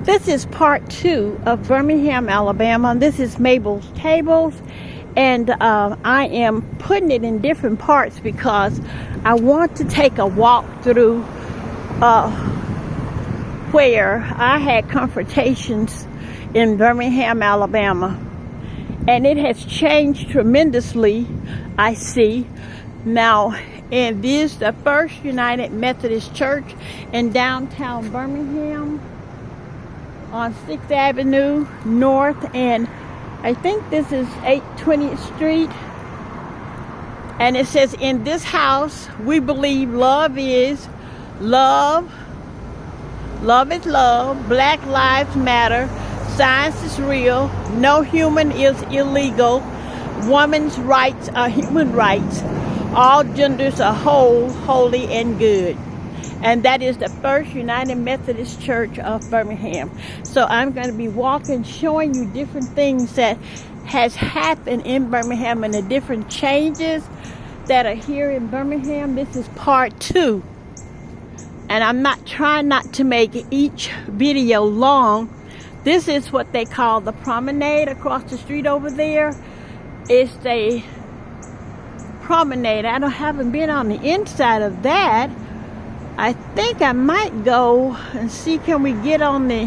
This is part 2 of Birmingham, Alabama. This is Mabel's Tables, and I am putting it in different parts because I want to take a walk through where I had confrontations in Birmingham, Alabama. And it has changed tremendously, I see. Now, it is the First United Methodist Church in downtown Birmingham on 6th Avenue North, and I think this is 820th Street. And it says, in this house, we believe love is love. Love is love. Black lives matter. Science is real. No human is illegal. Women's rights are human rights. All genders are whole, holy, and good. And that is the First United Methodist Church of Birmingham. So I'm going to be walking, showing you different things that has happened in Birmingham and the different changes that are here in Birmingham. This is part 2. And I'm not trying not to make each video long. This is what they call the promenade across the street over there. It's a promenade. I haven't been on the inside of that. I think I might go and see, can we get on the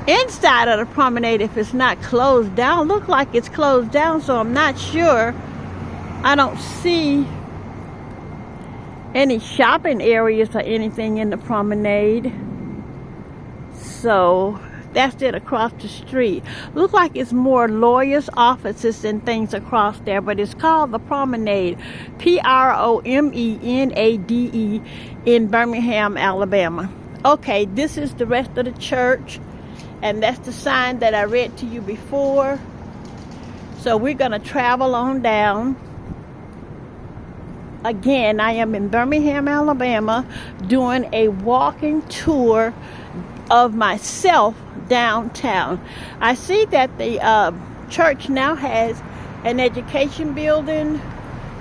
inside of the promenade if it's not closed down. Look like it's closed down, so I'm not sure. I don't see any shopping areas or anything in the promenade. So that's it across the street. Look like it's more lawyers' offices and things across there, but it's called the Promenade, Promenade, in Birmingham, Alabama. Okay, this is the rest of the church, and that's the sign that I read to you before. So we're going to travel on down. Again, I am in Birmingham, Alabama, doing a walking tour of myself downtown. I see that the church now has an education building,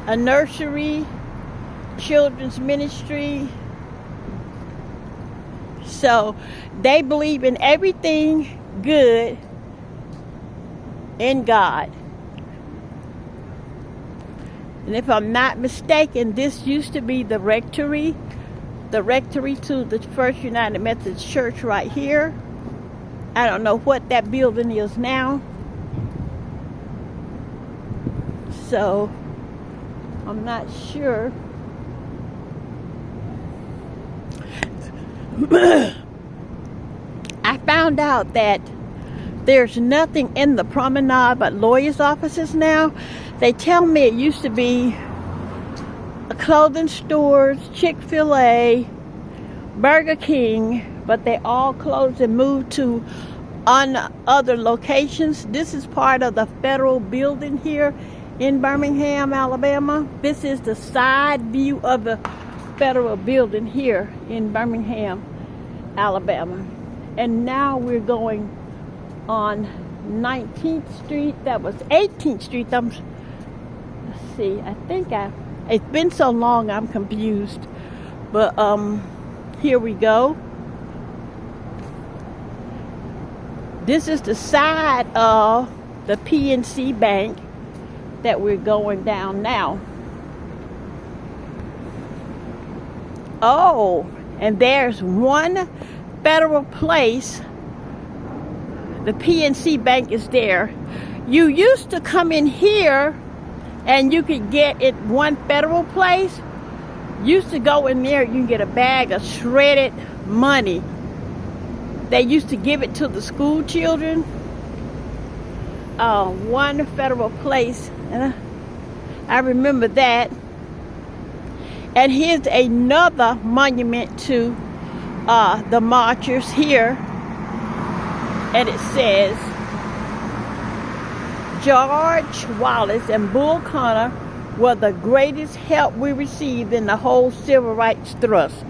a nursery, children's ministry. So they believe in everything good in God. And if I'm not mistaken, this used to be the rectory to the First United Methodist Church right here. I don't know what that building is now. So I'm not sure. I found out that there's nothing in the promenade but lawyers' offices now. They tell me it used to be clothing stores, Chick-fil-A, Burger King, but they all closed and moved to other locations. This is part of the federal building here in Birmingham, Alabama. This is the side view of the federal building here in Birmingham, Alabama. And now we're going on 19th Street. That was 18th Street. Let's see, it's been so long I'm confused. But here we go. This is the side of the PNC Bank that we're going down now. Oh, and there's one federal place. The PNC Bank is there. You used to come in here and you could get it one federal place. Used to go in there, you can get a bag of shredded money. They used to give it to the school children. One federal place. I remember that. And here's another monument to the marchers here. And it says, George Wallace and Bull Connor were the greatest help we received in the whole civil rights thrust.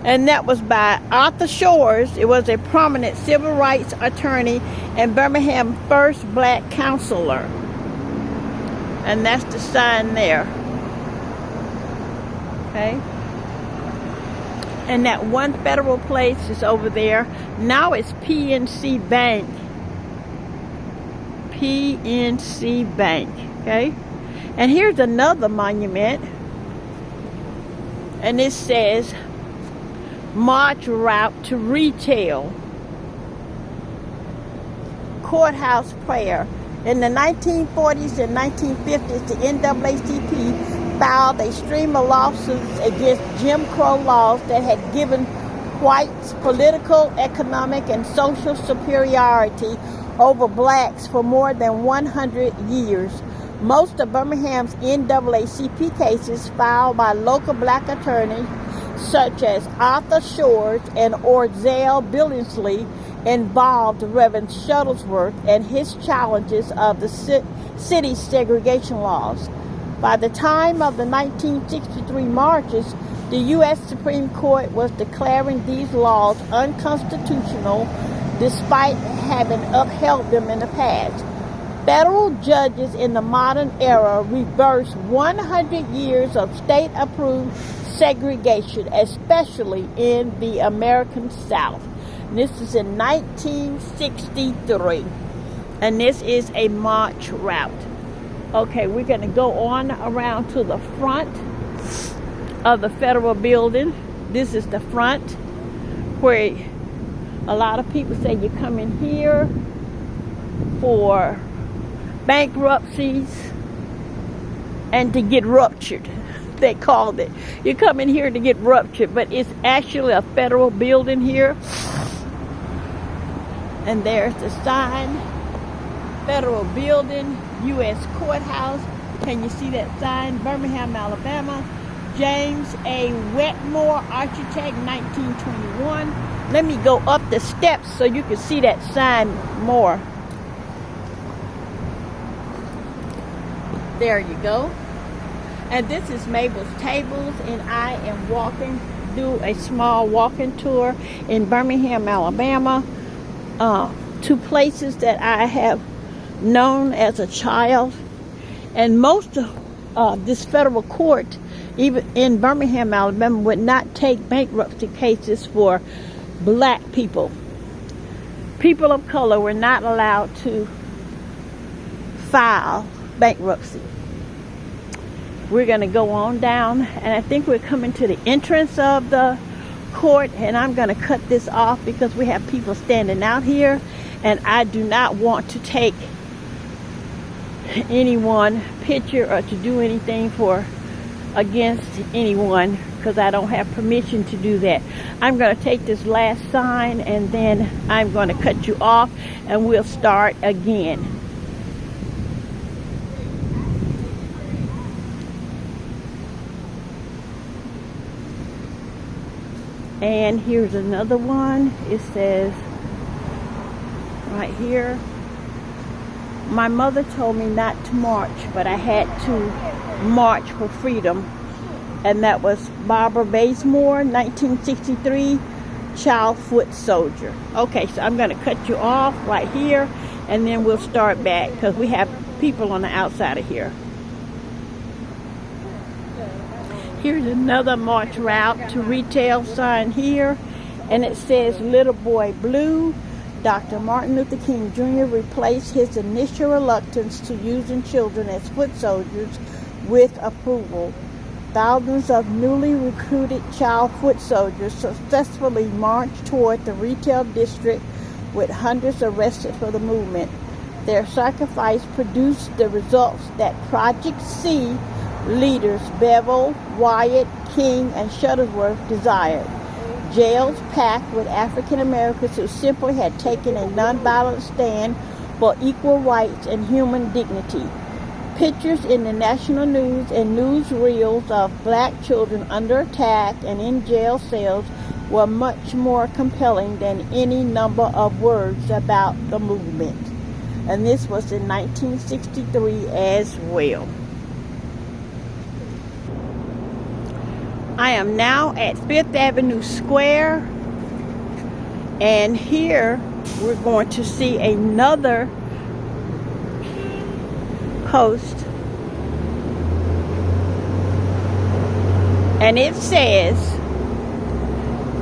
And that was by Arthur Shores. It was a prominent civil rights attorney and Birmingham first black counselor. And that's the sign there. Okay. And that one federal place is over there. Now it's PNC Bank. PNC Bank, okay? And here's another monument. And it says, March Route to Retail. Courthouse Prayer. In the 1940s and 1950s, the NAACP filed a stream of lawsuits against Jim Crow laws that had given whites political, economic, and social superiority over blacks for more than 100 years. Most of Birmingham's NAACP cases filed by local black attorneys such as Arthur Shores and Orzel Billingsley involved Reverend Shuttlesworth and his challenges of the city's segregation laws. By the time of the 1963 marches, the U.S. Supreme Court was declaring these laws unconstitutional despite having upheld them in the past. Federal judges in the modern era reversed 100 years of state-approved segregation, especially in the American South. And this is in 1963. And this is a march route. Okay, we're going to go on around to the front of the federal building. This is the front where a lot of people say you come in here for bankruptcies and to get ruptured. They called it. You come in here to get ruptured, but it's actually a federal building here. And there's the sign, federal building, U.S. Courthouse. Can you see that sign? Birmingham, Alabama. James A. Wetmore, architect, 1921. Let me go up the steps so you can see that sign more. There you go. And this is Mabel's Tables, and I am do a small walking tour in Birmingham, Alabama. Two places that I have known as a child. And most of this federal court, even in Birmingham, Alabama, would not take bankruptcy cases for black people. People of color were not allowed to file bankruptcy. We're going to go on down, and I think we're coming to the entrance of the court, and I'm going to cut this off because we have people standing out here, and I do not want to take anyone picture or to do anything against anyone because I don't have permission to do that. I'm going to take this last sign, and then I'm going to cut you off, and we'll start again. And here's another one. It says right here, my mother told me not to march, but I had to march for freedom. And that was Barbara Bazemore, 1963, child foot soldier. Okay, so I'm going to cut you off right here, and then we'll start back because we have people on the outside of here. Here's another march route to retail sign here, and it says Little Boy Blue. Dr. Martin Luther King Jr. replaced his initial reluctance to using children as foot soldiers with approval. Thousands of newly recruited child foot soldiers successfully marched toward the retail district with hundreds arrested for the movement. Their sacrifice produced the results that Project C leaders Bevel, Wyatt, King, and Shuttlesworth desired. Jails packed with African Americans who simply had taken a nonviolent stand for equal rights and human dignity. Pictures in the national news and newsreels of black children under attack and in jail cells were much more compelling than any number of words about the movement. And this was in 1963 as well. I am now at Fifth Avenue Square, and here we're going to see another post, and it says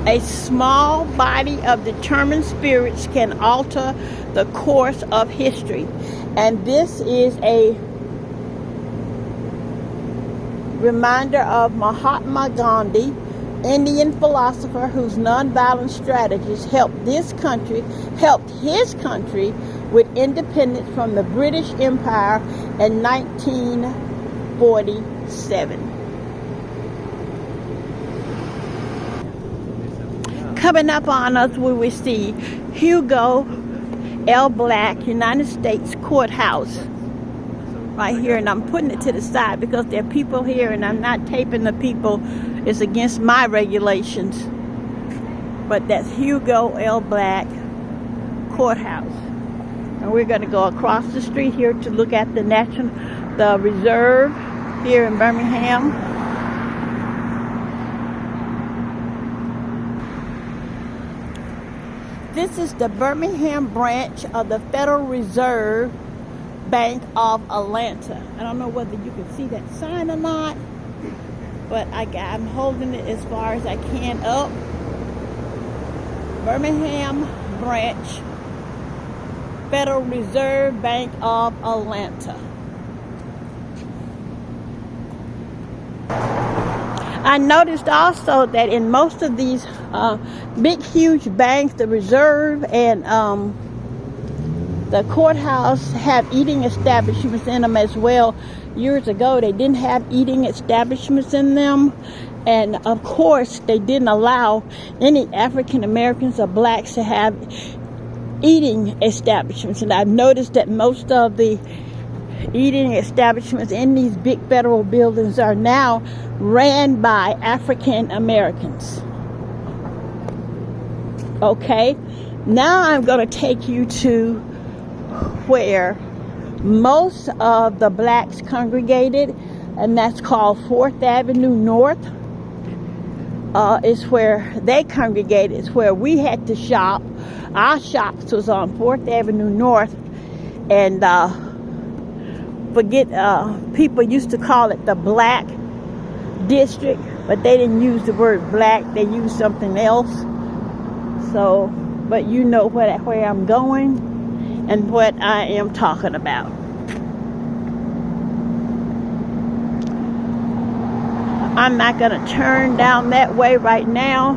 A small body of determined spirits can alter the course of history. And this is a reminder of Mahatma Gandhi, Indian philosopher whose nonviolent strategies helped his country with independence from the British Empire in 1947. Coming up on us, we will see Hugo L. Black, United States Courthouse, right here. And I'm putting it to the side because there are people here and I'm not taping the people. It's against my regulations. But that's Hugo L. Black Courthouse. And we're going to go across the street here to look at the reserve here in Birmingham. This is the Birmingham branch of the Federal Reserve Bank of Atlanta. I don't know whether you can see that sign or not, but I'm holding it as far as I can up. Birmingham branch, Federal Reserve Bank of Atlanta. I noticed also that in most of these big, huge banks, the Reserve and the courthouse have eating establishments in them as well. Years ago, they didn't have eating establishments in them. And of course, they didn't allow any African Americans or blacks to have eating establishments. And I've noticed that most of the eating establishments in these big federal buildings are now ran by African Americans. Okay, now I'm going to take you to where most of the blacks congregated, and that's called 4th Avenue North. Is where they congregated. It's where we had to shop. Our shops was on 4th Avenue North, and people used to call it the Black District, but they didn't use the word black. They used something else. So, but you know where I'm going and what I am talking about. I'm not going to turn down that way right now.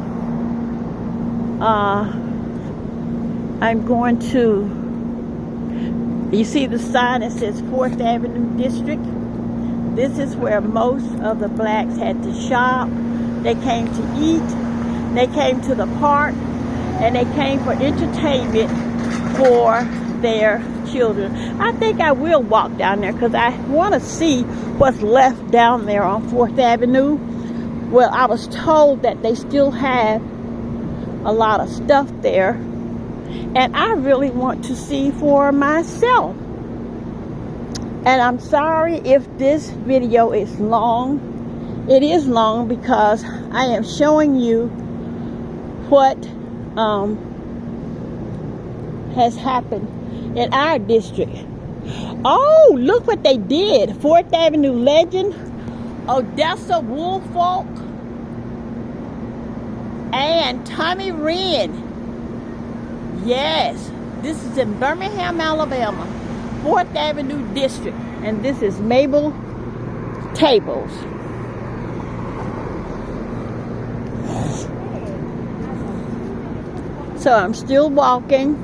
I'm going to, you see the sign that says 4th Avenue District? This is where most of the blacks had to shop. They came to eat. They came to the park. And they came for entertainment for their children. I think I will walk down there because I want to see what's left down there on 4th Avenue. Well, I was told that they still have a lot of stuff there. And I really want to see for myself. And I'm sorry if this video is long. It is long because I am showing you what has happened in our district. Oh, look what they did. 4th Avenue legend, Odessa Woolfolk, and Tommy Wren. Yes, this is in Birmingham, Alabama, 4th Avenue district, and this is Mabel Tables. So I'm still walking,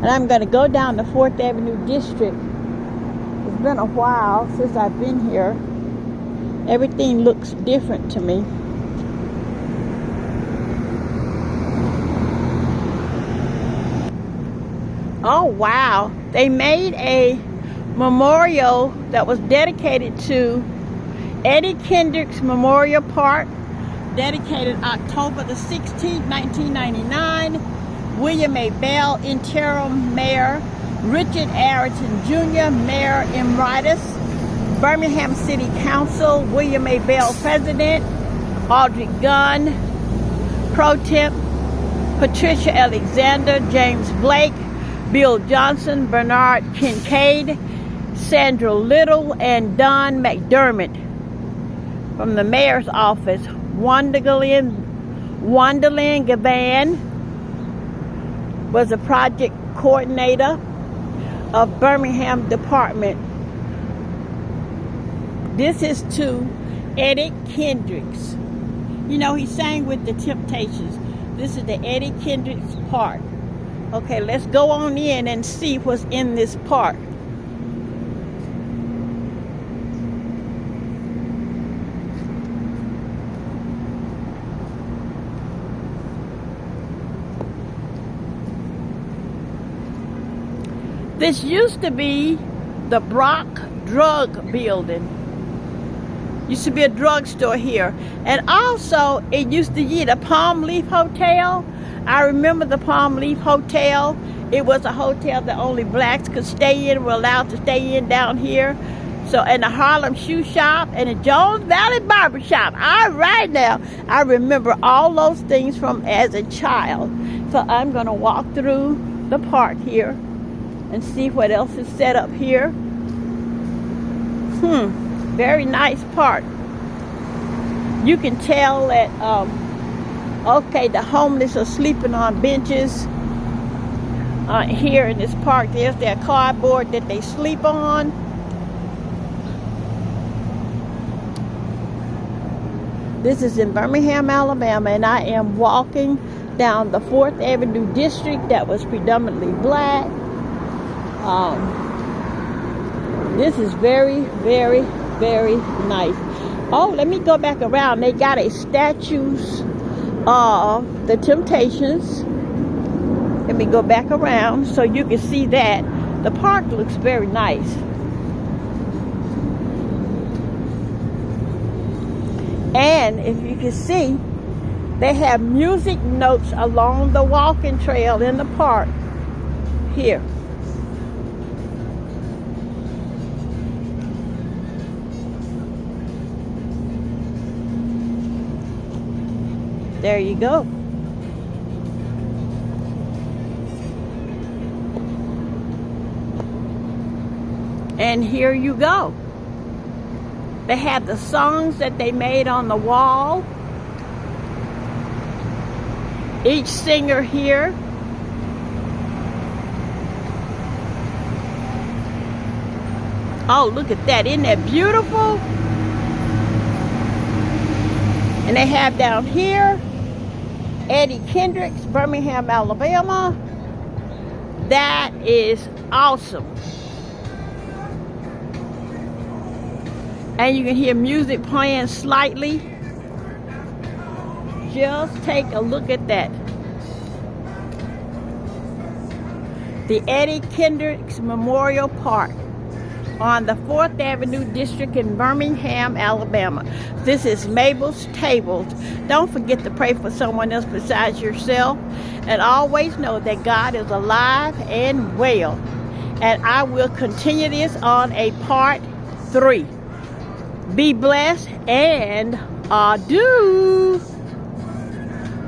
and I'm going to go down the 4th Avenue district. It's been a while since I've been here. Everything looks different to me. Oh wow, they made a memorial that was dedicated to Eddie Kendricks Memorial Park, dedicated October the 16th, 1999. William A. Bell, interim mayor. Richard Arrington Jr., mayor emeritus. Birmingham City Council, William A. Bell, president. Audrey Gunn, pro temp. Patricia Alexander, James Blake, Bill Johnson, Bernard Kincaid, Sandra Little, and Don McDermott. From the mayor's office, Wonderland Gavan was a project coordinator of Birmingham Department. This is to Eddie Kendricks. You know, he sang with the Temptations. This is the Eddie Kendricks Park. Okay, let's go on in and see what's in this park. This used to be the Brock Drug Building. Used to be a drugstore here. And also, it used to be the Palm Leaf Hotel. I remember the Palm Leaf Hotel. It was a hotel that only blacks could stay in, were allowed to stay in down here. So, and the Harlem Shoe Shop and the Jones Valley Barber Shop. All right now. I remember all those things from as a child. So I'm going to walk through the park here and see what else is set up here. Very nice park. You can tell that, okay, the homeless are sleeping on benches here in this park. There's their cardboard that they sleep on. This is in Birmingham, Alabama, and I am walking down the 4th Avenue district that was predominantly black. This is very, very, very nice. Oh, let me go back around. They got a statues of the Temptations. Let me go back around so you can see that. The park looks very nice. And if you can see, they have music notes along the walking trail in the park here. There you go. And here you go. They have the songs that they made on the wall. Each singer here oh, look at that. Isn't that beautiful? And they have down here Eddie Kendricks, Birmingham, Alabama. That is awesome. And you can hear music playing slightly. Just take a look at that. The Eddie Kendricks Memorial Park on the 4th Avenue District in Birmingham, Alabama. This is Mabel's Tables. Don't forget to pray for someone else besides yourself. And always know that God is alive and well. And I will continue this on a part 3. Be blessed and adieu.